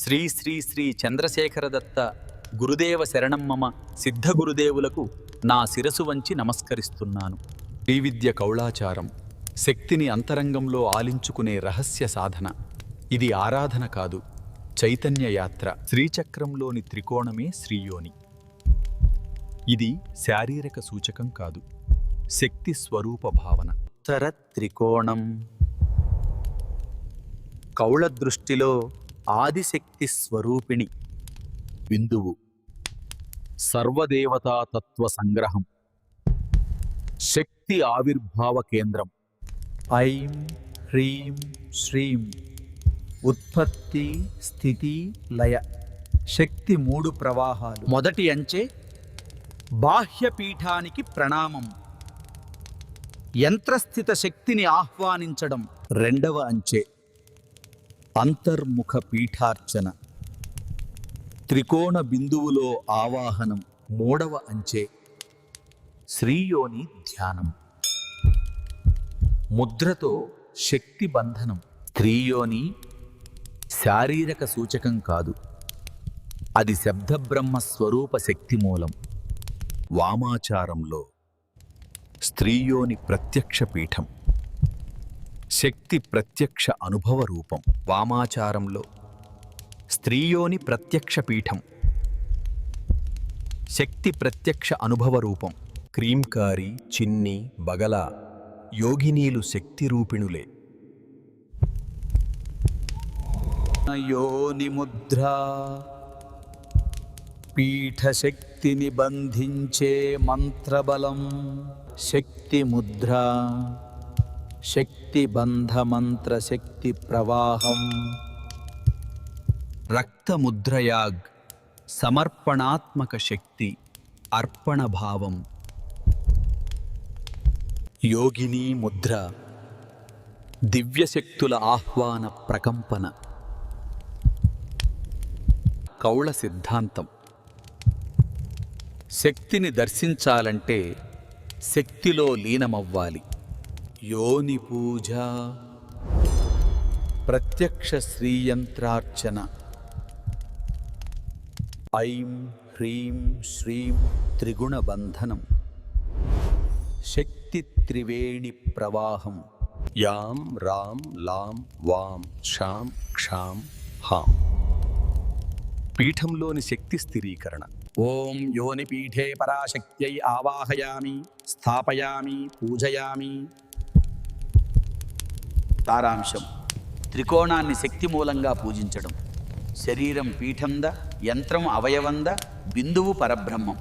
శ్రీ శ్రీ శ్రీ చంద్రశేఖరదత్త గురుదేవ శరణం మమ సిద్ధ గురుదేవులకు నా శిరసు వంచి నమస్కరిస్తున్నాను. శ్రీవిద్య కౌళాచారం, శక్తిని అంతరంగంలో ఆలించుకునే రహస్య సాధన. ఇది ఆరాధన కాదు, చైతన్య యాత్ర. శ్రీచక్రంలోని త్రికోణమే శ్రీయోని. ఇది శారీరక సూచకం కాదు, శక్తి స్వరూప భావన. త్రికోణం కౌళ దృష్టిలో ఆదిశక్తి స్వరూపిణి బిందువు, సర్వదేవతా తత్వ సంగ్రహం, శక్తి ఆవిర్భావ కేంద్రం. ఐం హ్రీం శ్రీం ఉత్పత్తి స్థితి లయ. శక్తి మూడు ప్రవాహాలు. మొదటి అంచె బాహ్యపీఠానికి ప్రణామం, యంత్రస్థిత శక్తిని ఆహ్వానించడం. రెండవ అంచె అంతర్ముఖ పీఠార్చన, త్రికోణ బిందువులో ఆవాహనం. మూడవ అంచె శ్రీయోని ధ్యానం, ముద్రతో శక్తి బంధనం. స్త్రీయోని శారీరక సూచకం కాదు, అది శబ్దబ్రహ్మ స్వరూప శక్తి మూలం. వామాచారంలో స్త్రీయోని ప్రత్యక్ష పీఠం, శక్తి ప్రత్యక్ష అనుభవ రూపం. వామాచారంలో స్త్రీయోని ప్రత్యక్ష పీఠం, శక్తి ప్రత్యక్ష అనుభవ రూపం. క్రీంకారి, చిన్ని, బగల యోగినీలు శక్తి రూపిణులే. యోని ముద్ర పీఠశక్తిని బంధించే మంత్రబలం. శక్తి ముద్ర శక్తి బంధ మంత్ర శక్తి ప్రవాహం. రక్తముద్రయాగ్ సమర్పణాత్మక శక్తి, అర్పణ భావం. యోగిని ముద్ర దివ్యశక్తుల ఆహ్వాన ప్రకంపన. కౌళ సిద్ధాంతం, శక్తిని దర్శించాలంటే శక్తిలో లీనమవ్వాలి. యోని పూజ ప్రత్యక్ష శ్రీయంత్రార్చన. ఐం హ్రీం శ్రీం త్రిగుణ బంధనం, శక్తి త్రివేణి ప్రవాహం. యాం రాం లాం వాం శాం క్షాం హాం. పీఠంలోని శక్తి స్థిరీకరణ. ఓం యోని పీఠే పరాశక్త్యై ఆవాహయామి, స్థాపయామి, పూజయామి. సారాంశం: త్రికోణాన్ని శక్తి మూలంగా పూజించడం. శరీరం పీఠంద, యంత్రం అవయవంద, బిందువు పరబ్రహ్మం.